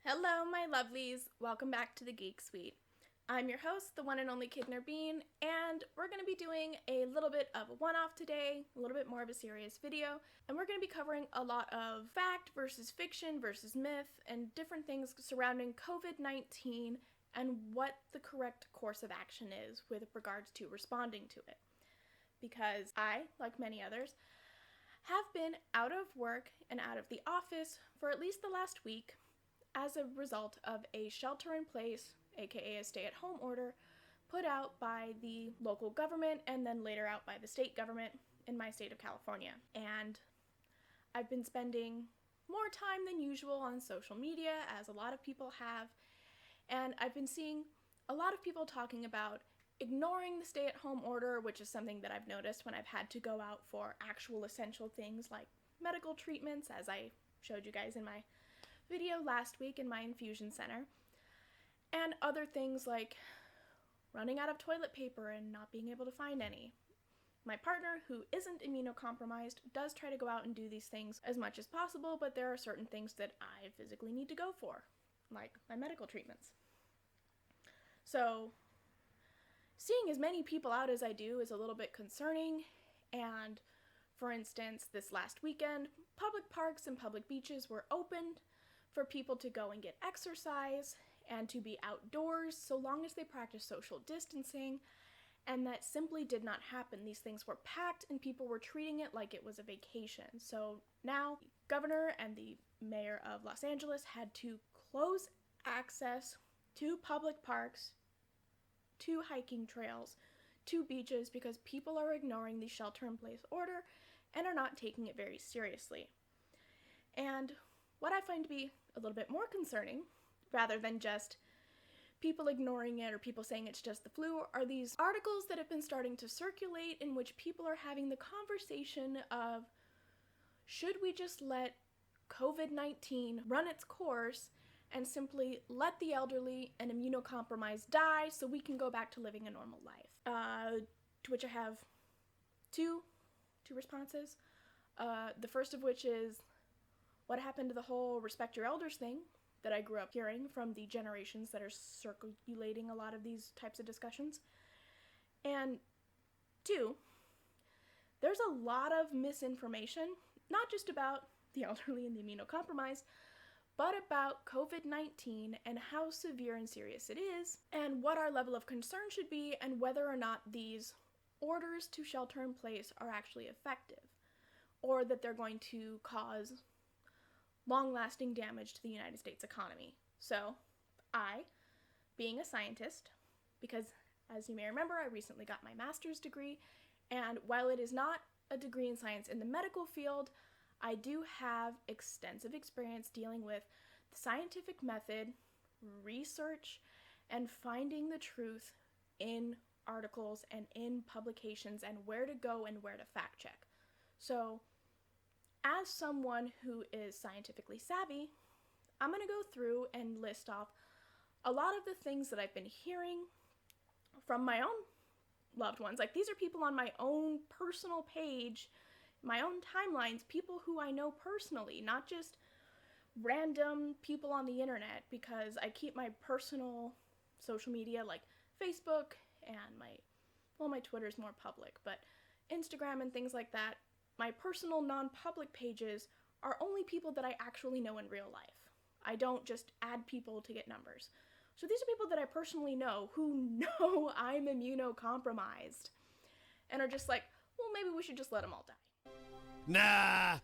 Hello, my lovelies. Welcome back to the Geek Suite. I'm your host, the one and only Kidner Bean, and we're going to be doing a little bit of a one-off today, a little bit more of a serious video, and we're going to be covering a lot of fact versus fiction versus myth and different things surrounding COVID-19 and what the correct course of action is with regards to responding to it. Because I, like many others, have been out of work and out of the office for at least the last week as a result of a shelter-in-place, aka a stay-at-home order, put out by the local government and then later out by the state government in my state of California. And I've been spending more time than usual on social media, as a lot of people have, and I've been seeing a lot of people talking about ignoring the stay-at-home order, which is something that I've noticed when I've had to go out for actual essential things like medical treatments, as I showed you guys in my video last week in my infusion center, and other things like running out of toilet paper and not being able to find any. My partner, who isn't immunocompromised, does try to go out and do these things as much as possible, but there are certain things that I physically need to go for, like my medical treatments. So, seeing as many people out as I do is a little bit concerning, and for instance, this last weekend, public parks and public beaches were opened for people to go and get exercise and to be outdoors so long as they practice social distancing, and that simply did not happen. These things were packed and people were treating it like it was a vacation. So now the governor and the mayor of Los Angeles had to close access to public parks, to hiking trails, to beaches, because people are ignoring the shelter-in-place order and are not taking it very seriously. And what I find to be a little bit more concerning, rather than just people ignoring it or people saying it's just the flu, are these articles that have been starting to circulate in which people are having the conversation of, should we just let COVID-19 run its course and simply let the elderly and immunocompromised die so we can go back to living a normal life? To which I have two responses. The first of which is, what happened to the whole respect your elders thing that I grew up hearing from the generations that are circulating a lot of these types of discussions? And two, there's a lot of misinformation, not just about the elderly and the immunocompromised, but about COVID-19 and how severe and serious it is, and what our level of concern should be, and whether or not these orders to shelter in place are actually effective, or that they're going to cause long-lasting damage to the United States economy. So, I, being a scientist, because as you may remember, I recently got my master's degree, and while it is not a degree in science in the medical field, I do have extensive experience dealing with the scientific method, research, and finding the truth in articles and in publications and where to go and where to fact check. So, as someone who is scientifically savvy, I'm going to go through and list off a lot of the things that I've been hearing from my own loved ones. Like, these are people on my own personal page, my own timelines, people who I know personally, not just random people on the internet, because I keep my personal social media, like Facebook and my Twitter's more public, but Instagram and things like that, my personal non-public pages are only people that I actually know in real life. I don't just add people to get numbers. So these are people that I personally know who know I'm immunocompromised and are just like, well, maybe we should just let them all die. Nah,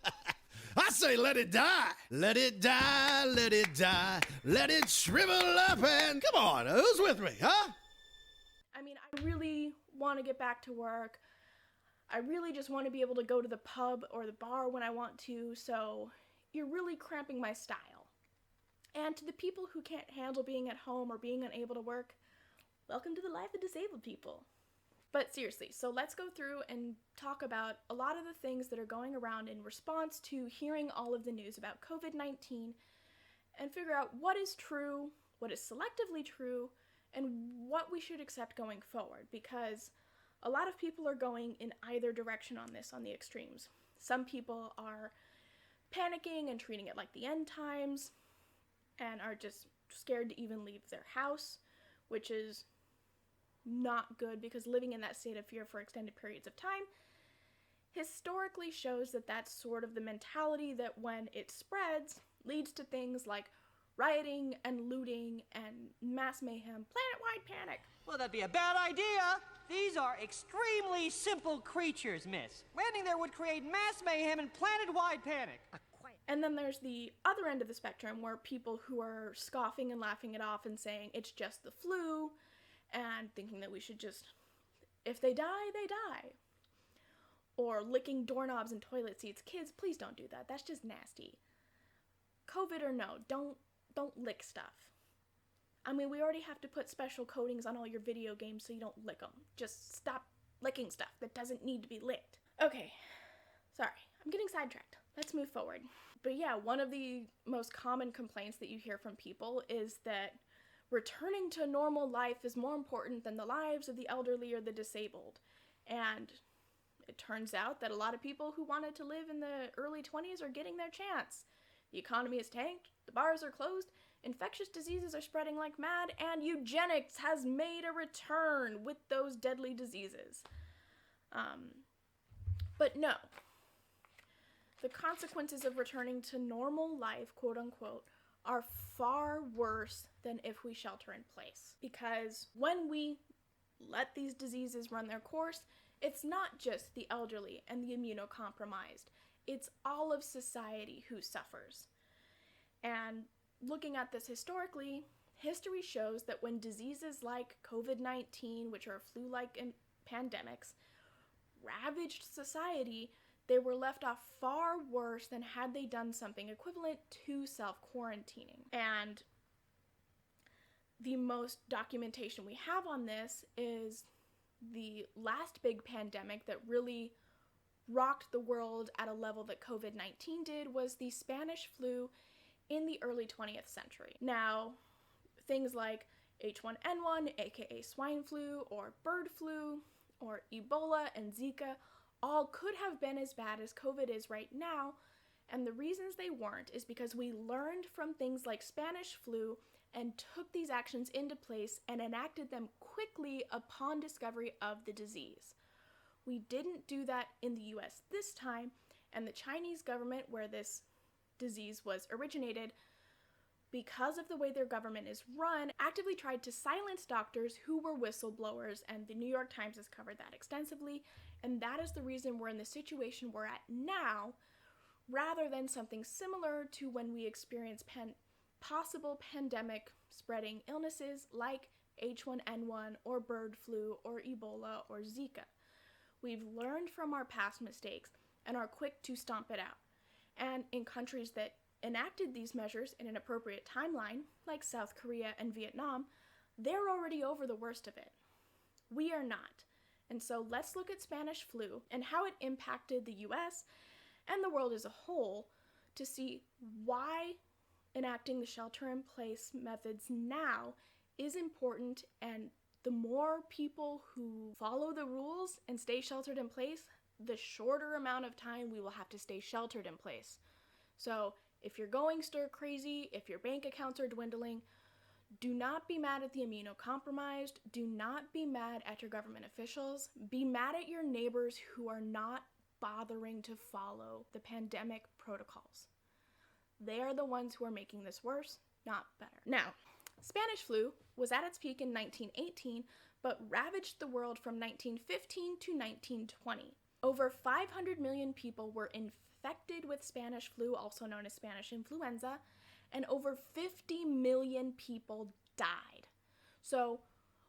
I say let it die. Let it die, let it die, let it shrivel up and come on, who's with me, huh? I mean, I really want to get back to work. I really just want to be able to go to the pub or the bar when I want to, so you're really cramping my style. And to the people who can't handle being at home or being unable to work, welcome to the life of disabled people. But seriously, so let's go through and talk about a lot of the things that are going around in response to hearing all of the news about COVID-19 and figure out what is true, what is selectively true, and what we should accept going forward, because a lot of people are going in either direction on this, on the extremes. Some people are panicking and treating it like the end times, and are just scared to even leave their house, which is not good because living in that state of fear for extended periods of time historically shows that that's sort of the mentality that when it spreads leads to things like rioting and looting and mass mayhem, planet-wide panic. Well, that'd be a bad idea. These are extremely simple creatures, miss. Landing there would create mass mayhem and planet-wide panic. And then there's the other end of the spectrum where people who are scoffing and laughing it off and saying it's just the flu and thinking that we should just, if they die, they die. Or licking doorknobs and toilet seats. Kids, please don't do that. That's just nasty. COVID or no, don't lick stuff. I mean, we already have to put special coatings on all your video games so you don't lick them. Just stop licking stuff that doesn't need to be licked. Okay, sorry, I'm getting sidetracked. Let's move forward. But yeah, one of the most common complaints that you hear from people is that returning to normal life is more important than the lives of the elderly or the disabled. And it turns out that a lot of people who wanted to live in the early 20s are getting their chance. The economy is tanked, the bars are closed, infectious diseases are spreading like mad, and eugenics has made a return with those deadly diseases. But no. The consequences of returning to normal life, quote unquote, are far worse than if we shelter in place. Because when we let these diseases run their course, it's not just the elderly and the immunocompromised. It's all of society who suffers. And looking at this historically, history shows that when diseases like COVID-19, which are flu-like pandemics, ravaged society, they were left off far worse than had they done something equivalent to self-quarantining. And the most documentation we have on this is the last big pandemic that really rocked the world at a level that COVID-19 did was the Spanish flu in the early 20th century. Now, things like H1N1, aka swine flu, or bird flu, or Ebola and Zika all could have been as bad as COVID is right now, and the reasons they weren't is because we learned from things like Spanish flu and took these actions into place and enacted them quickly upon discovery of the disease. We didn't do that in the US this time, and the Chinese government, where this disease was originated, because of the way their government is run, actively tried to silence doctors who were whistleblowers, and the New York Times has covered that extensively, and that is the reason we're in the situation we're at now, rather than something similar to when we experience possible pandemic spreading illnesses like H1N1 or bird flu or Ebola or Zika. We've learned from our past mistakes and are quick to stomp it out. And in countries that enacted these measures in an appropriate timeline, like South Korea and Vietnam, they're already over the worst of it. We are not. And so let's look at Spanish flu and how it impacted the US and the world as a whole to see why enacting the shelter-in-place methods now is important, and the more people who follow the rules and stay sheltered in place, the shorter amount of time we will have to stay sheltered in place. So if you're going stir crazy, if your bank accounts are dwindling, do not be mad at the immunocompromised, do not be mad at your government officials, be mad at your neighbors who are not bothering to follow the pandemic protocols. They are the ones who are making this worse, not better. Now, Spanish flu was at its peak in 1918, but ravaged the world from 1915 to 1920. Over 500 million people were infected with Spanish flu, also known as Spanish influenza, and over 50 million people died. So,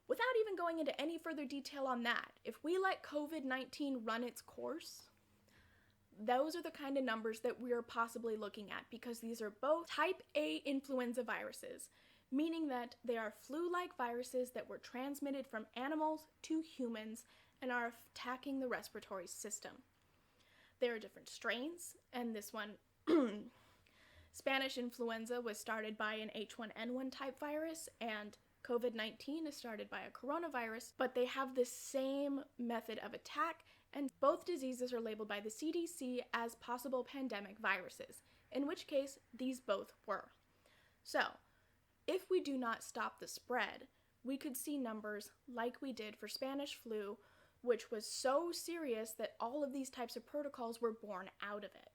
without even going into any further detail on that, if we let COVID-19 run its course, those are the kind of numbers that we are possibly looking at, because these are both type A influenza viruses, meaning that they are flu-like viruses that were transmitted from animals to humans and are attacking the respiratory system. There are different strains, and this one, Spanish influenza, was started by an H1N1 type virus, and COVID-19 is started by a coronavirus, but they have the same method of attack, and both diseases are labeled by the CDC as possible pandemic viruses, in which case these both were. So, if we do not stop the spread, we could see numbers like we did for Spanish flu, which was so serious that all of these types of protocols were born out of it,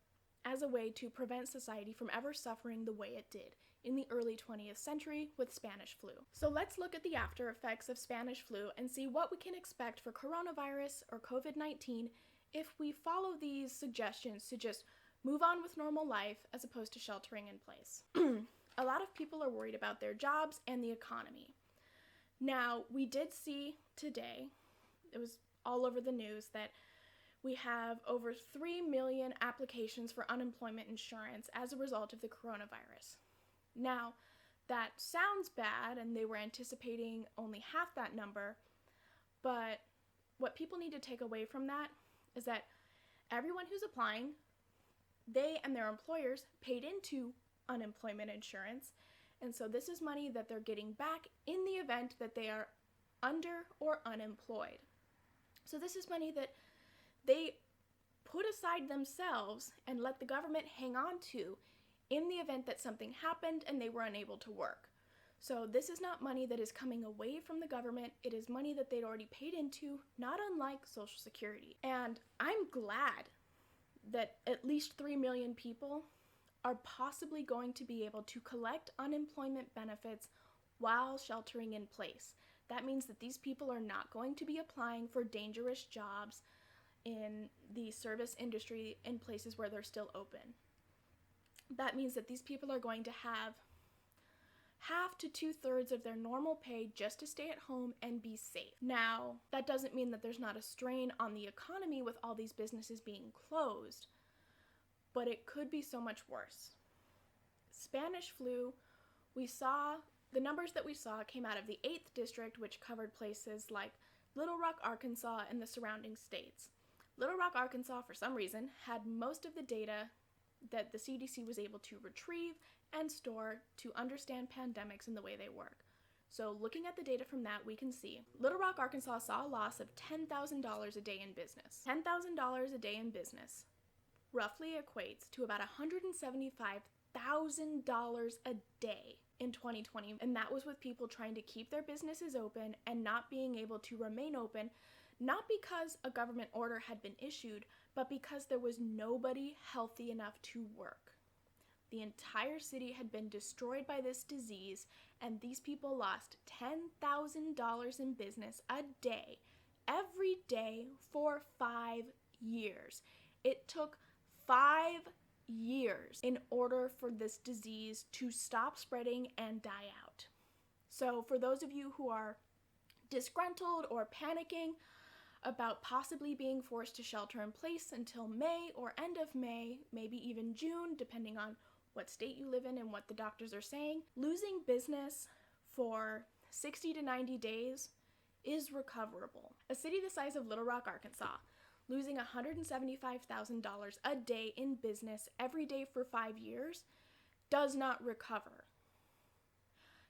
as a way to prevent society from ever suffering the way it did in the early 20th century with Spanish flu. So let's look at the after effects of Spanish flu and see what we can expect for coronavirus or COVID-19 if we follow these suggestions to just move on with normal life as opposed to sheltering in place. A lot of people are worried about their jobs and the economy. Now, we did see today, it was all over the news, that we have over 3 million applications for unemployment insurance as a result of the coronavirus. Now, that sounds bad, and they were anticipating only half that number, but what people need to take away from that is that everyone who's applying, they and their employers paid into unemployment insurance, and so this is money that they're getting back in the event that they are under or unemployed. So this is money that they put aside themselves and let the government hang on to in the event that something happened and they were unable to work. So this is not money that is coming away from the government, it is money that they'd already paid into, not unlike Social Security. And I'm glad that at least 3 million people are possibly going to be able to collect unemployment benefits while sheltering in place. That means that these people are not going to be applying for dangerous jobs in the service industry in places where they're still open. That means that these people are going to have half to 2/3 of their normal pay just to stay at home and be safe. Now, that doesn't mean that there's not a strain on the economy with all these businesses being closed, but it could be so much worse. Spanish flu, the numbers that we saw came out of the 8th district, which covered places like Little Rock, Arkansas, and the surrounding states. Little Rock, Arkansas, for some reason, had most of the data that the CDC was able to retrieve and store to understand pandemics and the way they work. So looking at the data from that, we can see Little Rock, Arkansas saw a loss of $10,000 a day in business. $10,000 a day in business roughly equates to about $175,000 a day in 2020, and that was with people trying to keep their businesses open and not being able to remain open, not because a government order had been issued, but because there was nobody healthy enough to work. The entire city had been destroyed by this disease, and these people lost $10,000 in business a day, every day, for 5 years. It took 5 years in order for this disease to stop spreading and die out. So for those of you who are disgruntled or panicking about possibly being forced to shelter in place until May or end of May, maybe even June, depending on what state you live in and what the doctors are saying, losing business for 60 to 90 days is recoverable. A city the size of Little Rock, Arkansas, losing $175,000 a day in business every day for 5 years does not recover.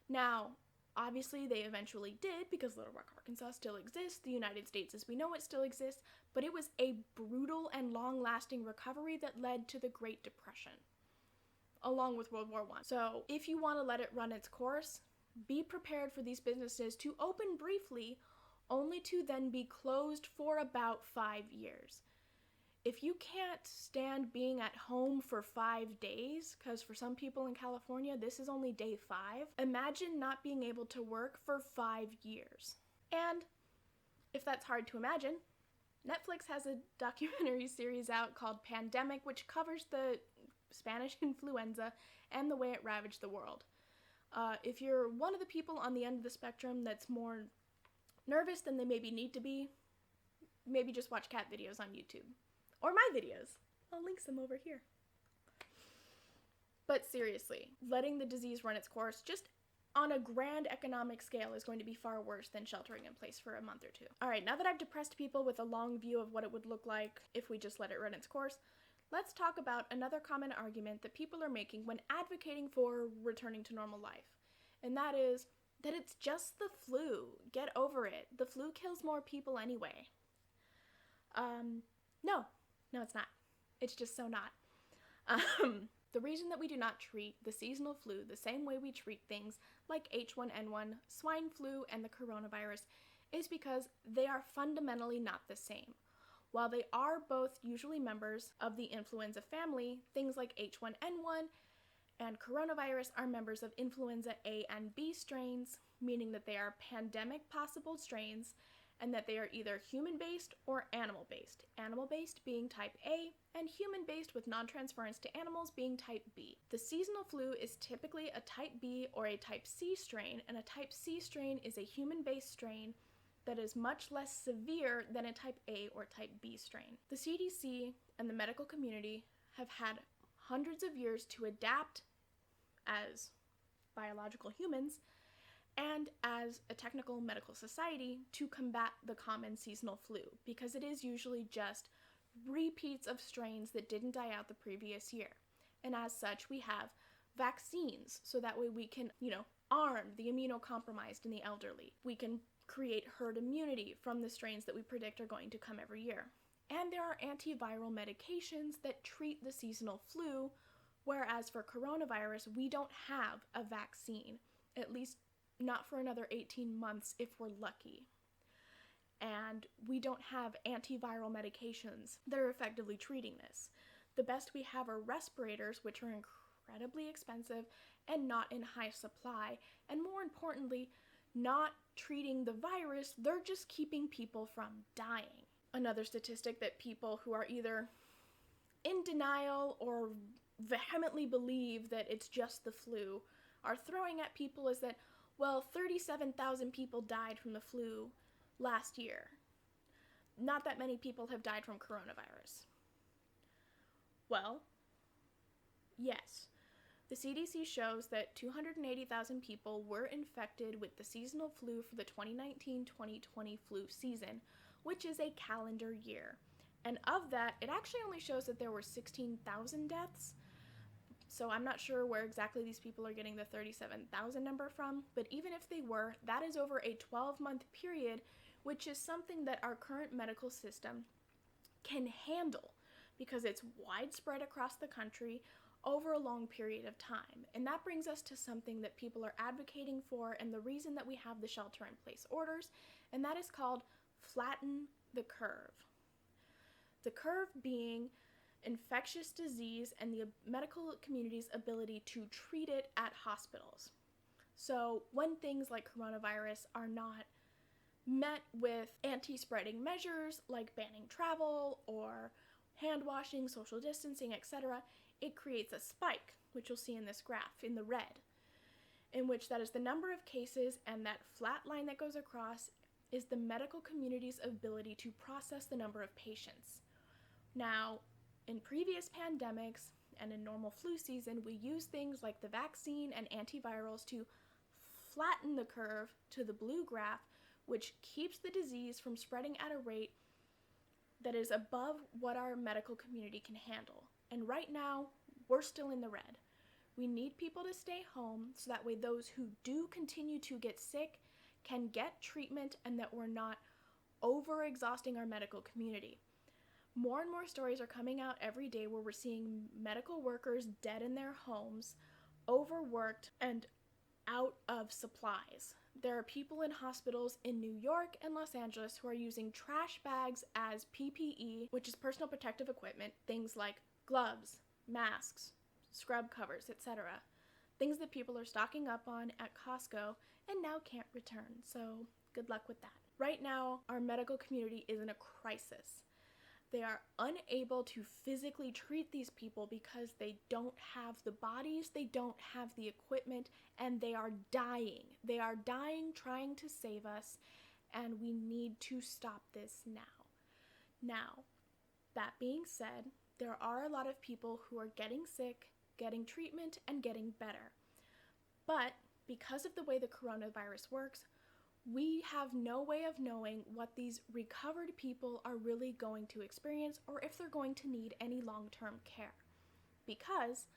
Now, obviously they eventually did, because Little Rock, Arkansas still exists, the United States as we know it still exists, but it was a brutal and long-lasting recovery that led to the Great Depression, along with World War I. So if you want to let it run its course, be prepared for these businesses to open briefly, only to then be closed for about 5 years. If you can't stand being at home for 5 days, because for some people in California, this is only day 5, imagine not being able to work for 5 years. And if that's hard to imagine, Netflix has a documentary series out called Pandemic, which covers the Spanish influenza and the way it ravaged the world. If you're one of the people on the end of the spectrum that's more nervous than they maybe need to be, maybe just watch cat videos on YouTube. Or my videos. I'll link some over here. But seriously, letting the disease run its course just on a grand economic scale is going to be far worse than sheltering in place for a month or 2. Alright, now that I've depressed people with a long view of what it would look like if we just let it run its course, let's talk about another common argument that people are making when advocating for returning to normal life. And that is that it's just the flu. Get over it. The flu kills more people anyway. No, it's not. It's just so not. The reason that we do not treat the seasonal flu the same way we treat things like H1N1, swine flu, and the coronavirus is because they are fundamentally not the same. While they are both usually members of the influenza family, things like H1N1 and coronavirus are members of influenza A and B strains, meaning that they are pandemic possible strains and that they are either human-based or animal-based. Animal-based being type A and human-based with non-transference to animals being type B. The seasonal flu is typically a type B or a type C strain, and a type C strain is a human-based strain that is much less severe than a type A or type B strain. The CDC and the medical community have had hundreds of years to adapt as biological humans and as a technical medical society to combat the common seasonal flu, because it is usually just repeats of strains that didn't die out the previous year. And as such, we have vaccines, so that way we can, arm the immunocompromised and the elderly. We can create herd immunity from the strains that we predict are going to come every year. And there are antiviral medications that treat the seasonal flu, whereas for coronavirus, we don't have a vaccine, at least not for another 18 months if we're lucky. And we don't have antiviral medications that are effectively treating this. The best we have are respirators, which are incredibly expensive and not in high supply, and more importantly, not treating the virus, they're just keeping people from dying. Another statistic that people who are either in denial or vehemently believe that it's just the flu are throwing at people is that, 37,000 people died from the flu last year. Not that many people have died from coronavirus. Well, yes. The CDC shows that 280,000 people were infected with the seasonal flu for the 2019-2020 flu season, which is a calendar year. And of that, it actually only shows that there were 16,000 deaths. So I'm not sure where exactly these people are getting the 37,000 number from, but even if they were, that is over a 12-month period, which is something that our current medical system can handle because it's widespread across the country over a long period of time. And that brings us to something that people are advocating for and the reason that we have the shelter-in-place orders, and that is called flatten the curve. The curve being infectious disease and the medical community's ability to treat it at hospitals. So when things like coronavirus are not met with anti-spreading measures like banning travel or hand washing, social distancing, etc., it creates a spike, which you'll see in this graph in the red, in which that is the number of cases, and that flat line that goes across is the medical community's ability to process the number of patients. Now, in previous pandemics and in normal flu season, we use things like the vaccine and antivirals to flatten the curve to the blue graph, which keeps the disease from spreading at a rate that is above what our medical community can handle. And right now, we're still in the red. We need people to stay home so that way those who do continue to get sick can get treatment and that we're not over-exhausting our medical community. More and more stories are coming out every day where we're seeing medical workers dead in their homes, overworked, and out of supplies. There are people in hospitals in New York and Los Angeles who are using trash bags as PPE, which is personal protective equipment, things like gloves, masks, scrub covers, etc. Things that people are stocking up on at Costco and now can't return, so good luck with that. Right now, our medical community is in a crisis. They are unable to physically treat these people because they don't have the bodies, they don't have the equipment, and they are dying. They are dying trying to save us, and we need to stop this now. Now, that being said, there are a lot of people who are getting sick, getting treatment, and getting better. But because of the way the coronavirus works, we have no way of knowing what these recovered people are really going to experience or if they're going to need any long-term care. Because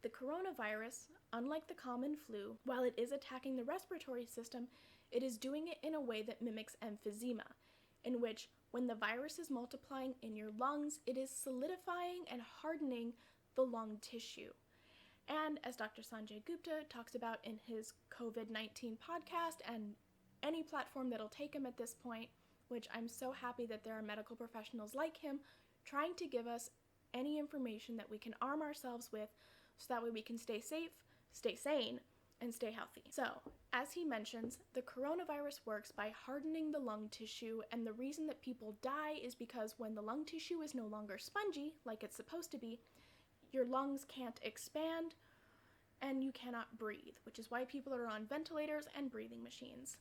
the coronavirus, unlike the common flu, while it is attacking the respiratory system, it is doing it in a way that mimics emphysema, in which when the virus is multiplying in your lungs, it is solidifying and hardening the lung tissue. And as Dr. Sanjay Gupta talks about in his COVID-19 podcast and any platform that'll take him at this point, which I'm so happy that there are medical professionals like him trying to give us any information that we can arm ourselves with so that way we can stay safe, stay sane, and stay healthy. So, as he mentions, the coronavirus works by hardening the lung tissue, and the reason that people die is because when the lung tissue is no longer spongy, like it's supposed to be, your lungs can't expand and you cannot breathe, which is why people are on ventilators and breathing machines.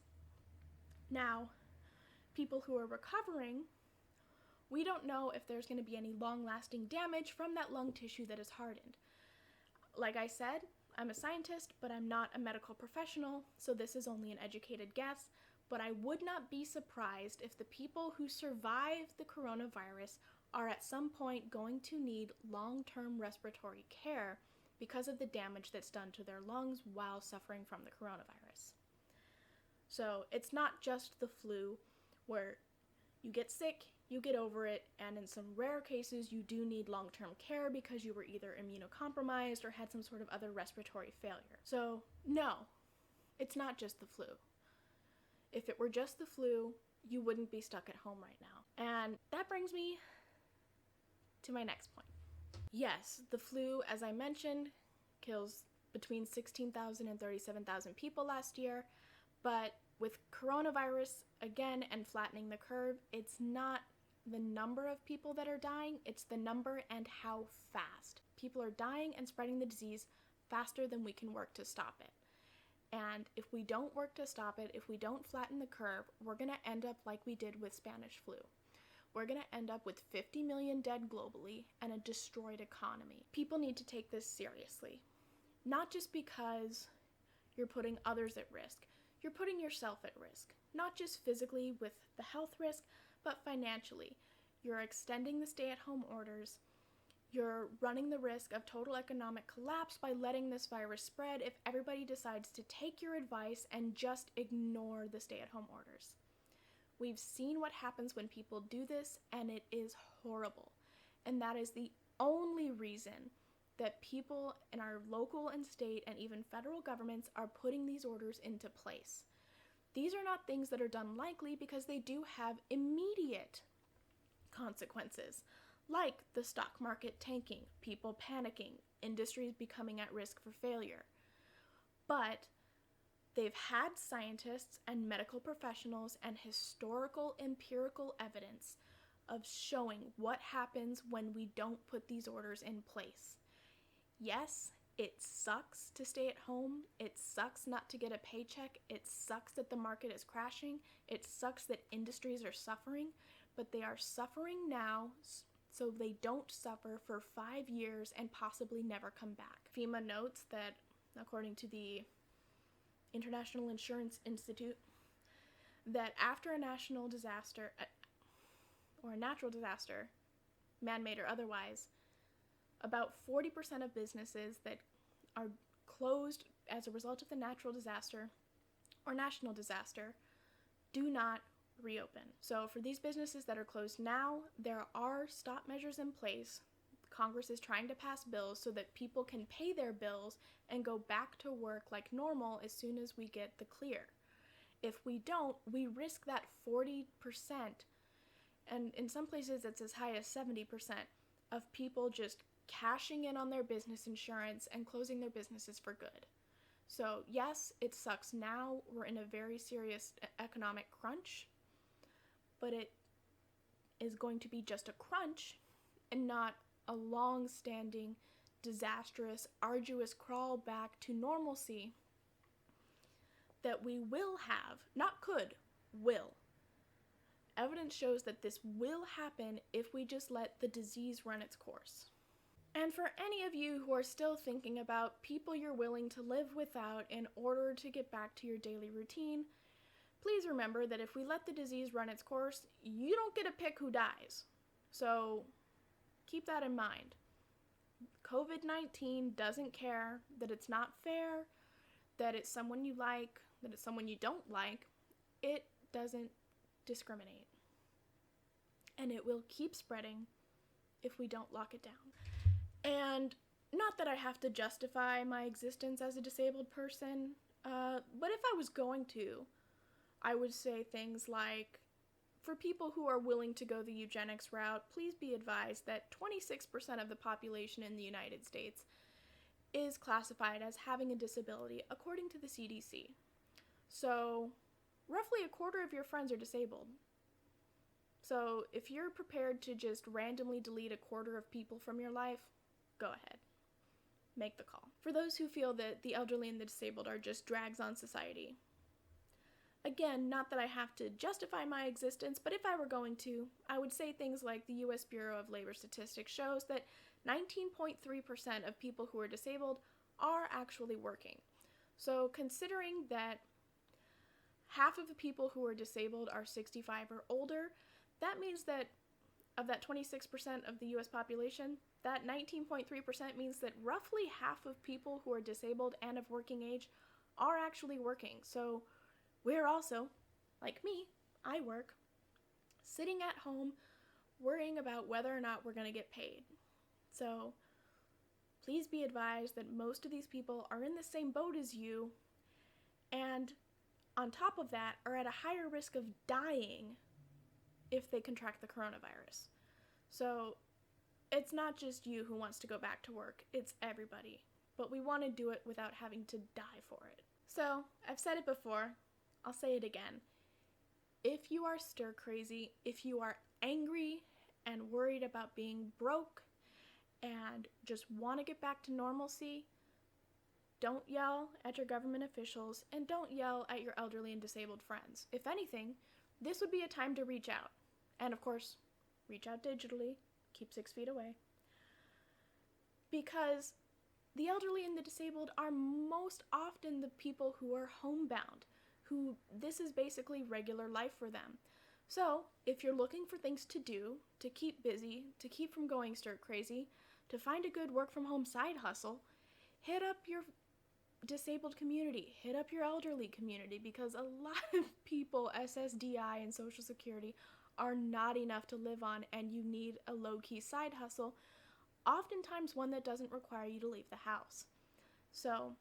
Now, people who are recovering, we don't know if there's going to be any long-lasting damage from that lung tissue that is hardened. Like I said, I'm a scientist, but I'm not a medical professional, so this is only an educated guess, but I would not be surprised if the people who survive the coronavirus are at some point going to need long-term respiratory care because of the damage that's done to their lungs while suffering from the coronavirus. So it's not just the flu where you get sick, you get over it, and in some rare cases you do need long-term care because you were either immunocompromised or had some sort of other respiratory failure. So no, it's not just the flu. If it were just the flu, you wouldn't be stuck at home right now. And that brings me to my next point. Yes, the flu, as I mentioned, kills between 16,000 and 37,000 people last year, but with coronavirus, again, and flattening the curve, it's not the number of people that are dying, it's the number and how fast. People are dying and spreading the disease faster than we can work to stop it. And if we don't work to stop it, if we don't flatten the curve, we're going to end up like we did with Spanish flu. We're going to end up with 50 million dead globally and a destroyed economy. People need to take this seriously. Not just because you're putting others at risk, you're putting yourself at risk. Not just physically with the health risk, but financially. You're extending the stay-at-home orders. You're running the risk of total economic collapse by letting this virus spread if everybody decides to take your advice and just ignore the stay-at-home orders. We've seen what happens when people do this, and it is horrible. And that is the only reason that people in our local and state and even federal governments are putting these orders into place. These are not things that are done lightly because they do have immediate consequences, like the stock market tanking, people panicking, industries becoming at risk for failure. But they've had scientists and medical professionals and historical empirical evidence of showing what happens when we don't put these orders in place. Yes, it sucks to stay at home. It sucks not to get a paycheck. It sucks that the market is crashing. It sucks that industries are suffering, but they are suffering now so they don't suffer for 5 years and possibly never come back. FEMA notes that, according to the International Insurance Institute, that after a national disaster, or a natural disaster, man-made or otherwise, about 40% of businesses that are closed as a result of the natural disaster or national disaster do not reopen. So for these businesses that are closed now, there are stop measures in place. Congress is trying to pass bills so that people can pay their bills and go back to work like normal as soon as we get the clear. If we don't, we risk that 40%, and in some places it's as high as 70%, of people just cashing in on their business insurance and closing their businesses for good. So yes, it sucks now. We're in a very serious economic crunch, but it is going to be just a crunch and not a long-standing, disastrous, arduous crawl back to normalcy that we will have, not could, will. Evidence shows that this will happen if we just let the disease run its course. And for any of you who are still thinking about people you're willing to live without in order to get back to your daily routine, please remember that if we let the disease run its course, you don't get to pick who dies. So keep that in mind. COVID-19 doesn't care that it's not fair, that it's someone you like, that it's someone you don't like. It doesn't discriminate. And it will keep spreading if we don't lock it down. And Not that I have to justify my existence as a disabled person, but if I was going to, I would say things like, for people who are willing to go the eugenics route, please be advised that 26% of the population in the United States is classified as having a disability according to the CDC. So, roughly a quarter of your friends are disabled. So, if you're prepared to just randomly delete a quarter of people from your life, go ahead. Make the call. For those who feel that the elderly and the disabled are just drags on society, again, not that I have to justify my existence, but if I were going to, I would say things like the U.S. Bureau of Labor Statistics shows that 19.3% of people who are disabled are actually working. So considering that half of the people who are disabled are 65 or older, that means that of that 26% of the U.S. population, that 19.3% means that roughly half of people who are disabled and of working age are actually working. So we're also, like me, I work, sitting at home worrying about whether or not we're going to get paid. So please be advised that most of these people are in the same boat as you, and on top of that are at a higher risk of dying if they contract the coronavirus. So it's not just you who wants to go back to work, it's everybody. But we want to do it without having to die for it. So, I've said it before, I'll say it again. If you are stir crazy, if you are angry and worried about being broke and just want to get back to normalcy, don't yell at your government officials and don't yell at your elderly and disabled friends. If anything, this would be a time to reach out. And of course, reach out digitally, keep 6 feet away. Because the elderly and the disabled are most often the people who are homebound, who this is basically regular life for them. So, if you're looking for things to do, to keep busy, to keep from going stir crazy, to find a good work from home side hustle, hit up your disabled community, hit up your elderly community, because a lot of people, SSDI and Social Security, are not enough to live on, and you need a low-key side hustle, oftentimes one that doesn't require you to leave the house. So,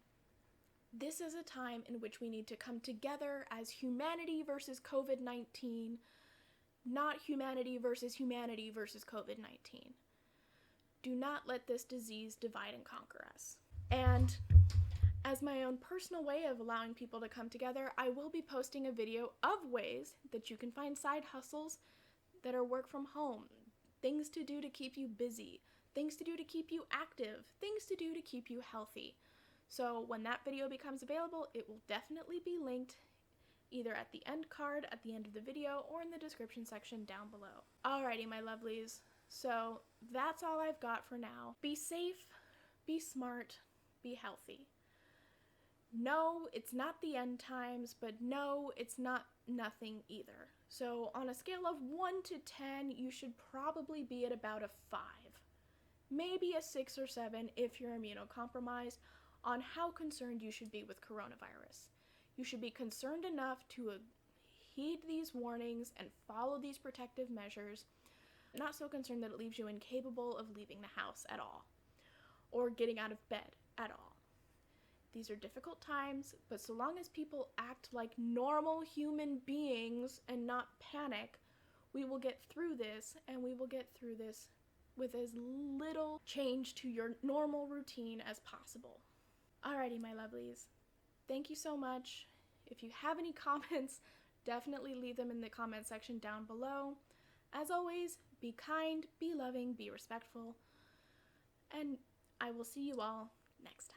this is a time in which we need to come together as humanity versus COVID-19, not humanity versus COVID-19. Do not let this disease divide and conquer us. And as my own personal way of allowing people to come together, I will be posting a video of ways that you can find side hustles that are work from home, things to do to keep you busy, things to do to keep you active, things to do to keep you healthy. So when that video becomes available, it will definitely be linked either at the end card, at the end of the video, or in the description section down below. Alrighty, my lovelies. So that's all I've got for now. Be safe, be smart, be healthy. No, it's not the end times, but no, it's not nothing either. So on a scale of 1 to 10, you should probably be at about a 5. Maybe a 6 or 7 if you're immunocompromised on how concerned you should be with coronavirus. You should be concerned enough to heed these warnings and follow these protective measures, not so concerned that it leaves you incapable of leaving the house at all, or getting out of bed at all. These are difficult times, but so long as people act like normal human beings and not panic, we will get through this, and we will get through this with as little change to your normal routine as possible. Alrighty, my lovelies. Thank you so much. If you have any comments, definitely leave them in the comment section down below. As always, be kind, be loving, be respectful, and I will see you all next time.